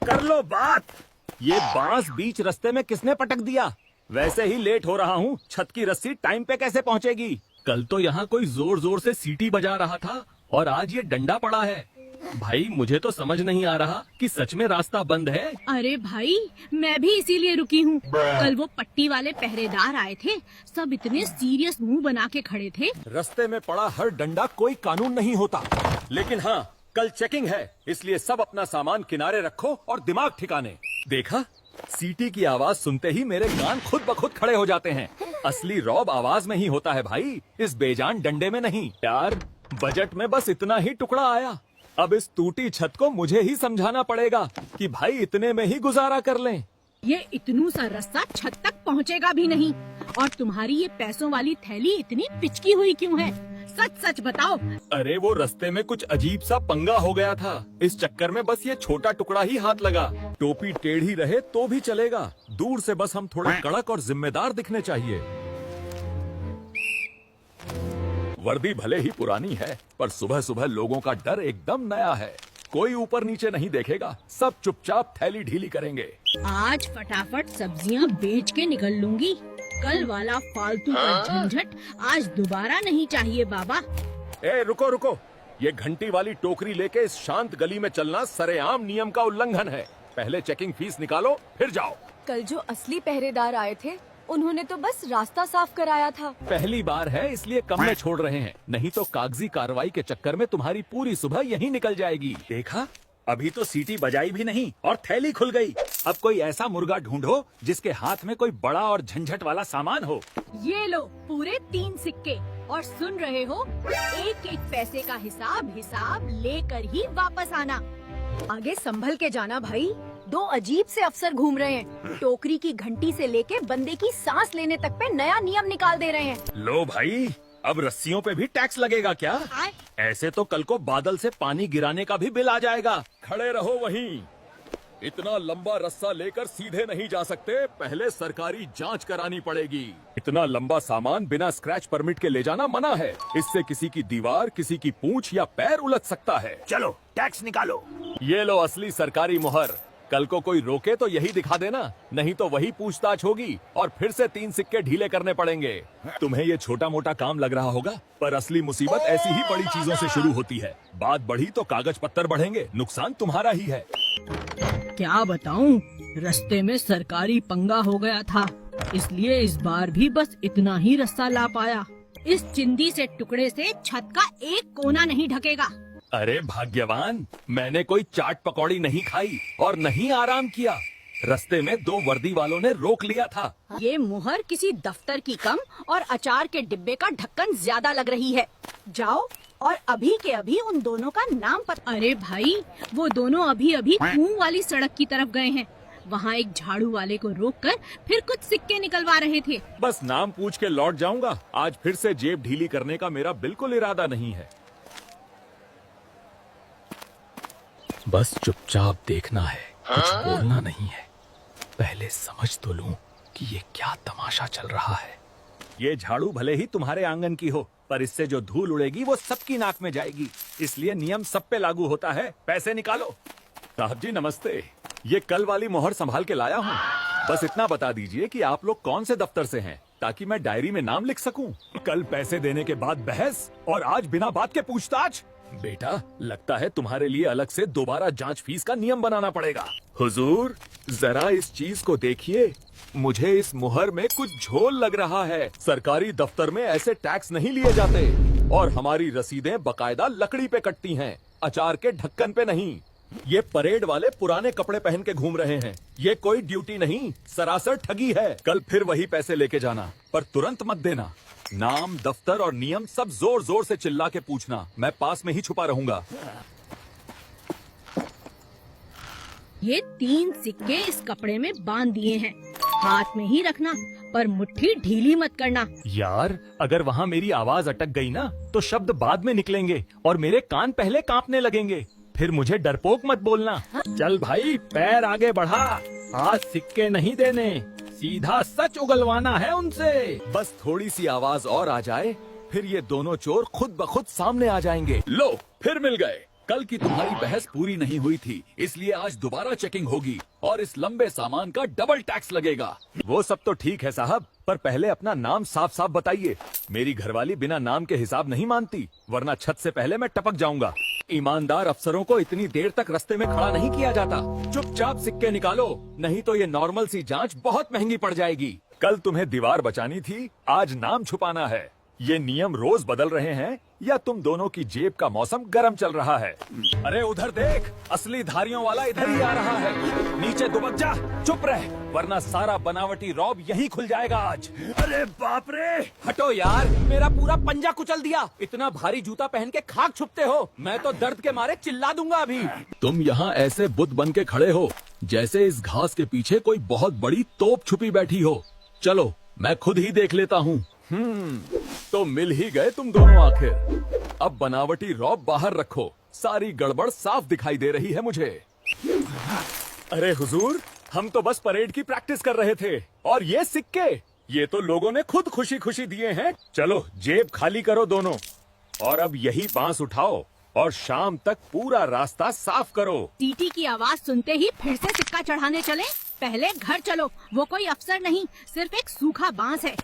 कर लो बात। ये बांस बीच रास्ते में किसने पटक दिया? वैसे ही लेट हो रहा हूँ, छत की रस्सी टाइम पे कैसे पहुँचेगी? कल तो यहाँ कोई जोर जोर से सीटी बजा रहा था और आज ये डंडा पड़ा है। भाई मुझे तो समझ नहीं आ रहा कि सच में रास्ता बंद है। अरे भाई, मैं भी इसीलिए रुकी हूँ। कल वो पट्टी वाले पहरेदार आए थे, सब इतने सीरियस मुंह बना के खड़े थे। रास्ते में पड़ा हर डंडा कोई कानून नहीं होता, लेकिन हाँ, कल चेकिंग है, इसलिए सब अपना सामान किनारे रखो और दिमाग ठिकाने। देखा, सीटी की आवाज सुनते ही मेरे कान खुद ब खुद खड़े हो जाते हैं। असली रौब आवाज में ही होता है भाई, इस बेजान डंडे में नहीं। यार, बजट में बस इतना ही टुकड़ा आया। अब इस टूटी छत को मुझे ही समझाना पड़ेगा कि भाई इतने में ही गुजारा कर लें। ये इतनू सा रास्ता छत तक पहुँचेगा भी नहीं, और तुम्हारी ये पैसों वाली थैली इतनी पिचकी हुई क्यों है? सच सच बताओ। अरे वो रास्ते में कुछ अजीब सा पंगा हो गया था, इस चक्कर में बस ये छोटा टुकड़ा ही हाथ लगा। टोपी टेढ़ी रहे तो भी चलेगा, दूर से बस हम थोड़ा कड़क और जिम्मेदार दिखने चाहिए। वर्दी भले ही पुरानी है, पर सुबह सुबह लोगों का डर एकदम नया है। कोई ऊपर नीचे नहीं देखेगा, सब चुपचाप थैली ढीली करेंगे। आज फटाफट सब्जियां बेच के निकल लूंगी। कल वाला फालतू का झंझट आज दोबारा नहीं चाहिए बाबा। ए रुको रुको, ये घंटी वाली टोकरी लेके इस शांत गली में चलना सरेआम नियम का उल्लंघन है। पहले चेकिंग फीस निकालो, फिर जाओ। कल जो असली पहरेदार आए थे, उन्होंने तो बस रास्ता साफ कराया था। पहली बार है इसलिए कम में छोड़ रहे हैं, नहीं तो कागजी कार्रवाई के चक्कर में तुम्हारी पूरी सुबह यहीं निकल जाएगी। देखा, अभी तो सीटी बजाई भी नहीं और थैली खुल गई। अब कोई ऐसा मुर्गा ढूंढो जिसके हाथ में कोई बड़ा और झंझट वाला सामान हो। ये लो पूरे 3 सिक्के, और सुन रहे हो, एक एक पैसे का हिसाब लेकर ही वापस आना। आगे संभल के जाना भाई, 2 अजीब से अफसर घूम रहे हैं। टोकरी की घंटी से लेके बंदे की सांस लेने तक पे नया नियम निकाल दे रहे हैं। लो भाई, अब रस्सियों पे भी टैक्स लगेगा क्या? ऐसे तो कल को बादल से पानी गिराने का भी बिल आ जाएगा। खड़े रहो वहीं। इतना लंबा रस्सा लेकर सीधे नहीं जा सकते, पहले सरकारी जांच करानी पड़ेगी। इतना लंबा सामान बिना स्क्रैच परमिट के ले जाना मना है, इससे किसी की दीवार, किसी की पूंछ या पैर उलझ सकता है। चलो टैक्स निकालो। ये लो असली सरकारी मुहर। कल को कोई रोके तो यही दिखा देना, नहीं तो वही पूछताछ होगी और फिर से 3 सिक्के ढीले करने पड़ेंगे। तुम्हें ये छोटा मोटा काम लग रहा होगा, पर असली मुसीबत ऐसी ही बड़ी चीजों से शुरू होती है। बात बढ़ी तो कागज पत्तर बढ़ेंगे, नुकसान तुम्हारा ही है। क्या बताऊं, रास्ते में सरकारी पंगा हो गया था, इसलिए इस बार भी बस इतना ही रास्ता ला पाया। इस चिंदी से टुकड़े से छत का एक कोना नहीं ढकेगा। अरे भाग्यवान, मैंने कोई चाट पकौड़ी नहीं खाई और नहीं आराम किया। रास्ते में 2 वर्दी वालों ने रोक लिया था। ये मुहर किसी दफ्तर की कम और अचार के डिब्बे का ढक्कन ज्यादा लग रही है। जाओ और अभी के अभी उन दोनों का नाम पता। अरे भाई, वो दोनों अभी अभी कुएं वाली सड़क की तरफ गए हैं। वहाँ एक झाड़ू वाले को रोककर फिर कुछ सिक्के निकलवा रहे थे। बस नाम पूछ के लौट जाऊंगा। आज फिर से जेब ढीली करने का मेरा बिल्कुल इरादा नहीं है। बस चुपचाप देखना है, कुछ बोलना नहीं है। पहले समझ तो लूं कि ये क्या तमाशा चल रहा है। ये झाड़ू भले ही तुम्हारे आंगन की हो, पर इससे जो धूल उड़ेगी वो सबकी नाक में जाएगी, इसलिए नियम सब पे लागू होता है। पैसे निकालो। साहब जी नमस्ते, ये कल वाली मोहर संभाल के लाया हूँ। बस इतना बता दीजिए कि आप लोग कौन से दफ्तर से हैं, ताकि मैं डायरी में नाम लिख सकूं। कल पैसे देने के बाद बहस और आज बिना बात के पूछताछ। बेटा, लगता है तुम्हारे लिए अलग से दोबारा जांच फीस का नियम बनाना पड़ेगा। हुजूर, जरा इस चीज को देखिए, मुझे इस मुहर में कुछ झोल लग रहा है। सरकारी दफ्तर में ऐसे टैक्स नहीं लिए जाते और हमारी रसीदें बकायदा लकड़ी पे कटती हैं, अचार के ढक्कन पे नहीं। ये परेड वाले पुराने कपड़े पहन के घूम रहे हैं। ये कोई ड्यूटी नहीं, सरासर ठगी है। कल फिर वही पैसे लेके जाना, पर तुरंत मत देना। नाम, दफ्तर और नियम सब जोर जोर से चिल्ला के पूछना, मैं पास में ही छुपा रहूंगा। ये 3 सिक्के इस कपड़े में बांध दिए हैं, हाथ में ही रखना, पर मुट्ठी ढीली मत करना। यार, अगर वहाँ मेरी आवाज अटक गई ना, तो शब्द बाद में निकलेंगे और मेरे कान पहले कांपने लगेंगे। फिर मुझे डरपोक मत बोलना। चल भाई, पैर आगे बढ़ा। आज सिक्के नहीं देने, सीधा सच उगलवाना है उनसे। बस थोड़ी सी आवाज और आ जाए, फिर ये दोनों चोर खुद ब खुद सामने आ जाएंगे। लो, फिर मिल गए। कल की तुम्हारी बहस पूरी नहीं हुई थी, इसलिए आज दोबारा चेकिंग होगी और इस लंबे सामान का डबल टैक्स लगेगा। वो सब तो ठीक है साहब, पर पहले अपना नाम साफ साफ बताइए। मेरी घरवाली बिना नाम के हिसाब नहीं मानती, वरना छत से पहले मैं टपक जाऊंगा। ईमानदार अफसरों को इतनी देर तक रास्ते में खड़ा नहीं किया जाता। चुपचाप सिक्के निकालो, नहीं तो ये नॉर्मल सी जांच बहुत महंगी पड़ जाएगी। कल तुम्हें दीवार बचानी थी, आज नाम छुपाना है। ये नियम रोज बदल रहे हैं या तुम दोनों की जेब का मौसम गर्म चल रहा है? अरे उधर देख, असली धारियों वाला इधर ही आ रहा है। नीचे दुबक जा, चुप रह, वरना सारा बनावटी रौब यहीं खुल जाएगा आज। अरे बाप रे! हटो यार, मेरा पूरा पंजा कुचल दिया। इतना भारी जूता पहन के खाक छुपते हो, मैं तो दर्द के मारे चिल्ला दूंगा अभी। तुम यहाँ ऐसे बुत बन के खड़े हो जैसे इस घास के पीछे कोई बहुत बड़ी तोप छुपी बैठी हो। चलो मैं खुद ही देख लेता हूँ। तो मिल ही गए तुम दोनों आखिर। अब बनावटी रौब बाहर रखो, सारी गड़बड़ साफ दिखाई दे रही है मुझे। अरे हुजूर, हम तो बस परेड की प्रैक्टिस कर रहे थे, और ये सिक्के, ये तो लोगों ने खुद खुशी खुशी दिए हैं। चलो जेब खाली करो दोनों, और अब यही बांस उठाओ और शाम तक पूरा रास्ता साफ करो। सीटी की आवाज सुनते ही फिर से सिक्का चढ़ाने चले? पहले घर चलो, वो कोई अफसर नहीं, सिर्फ एक सूखा बांस है।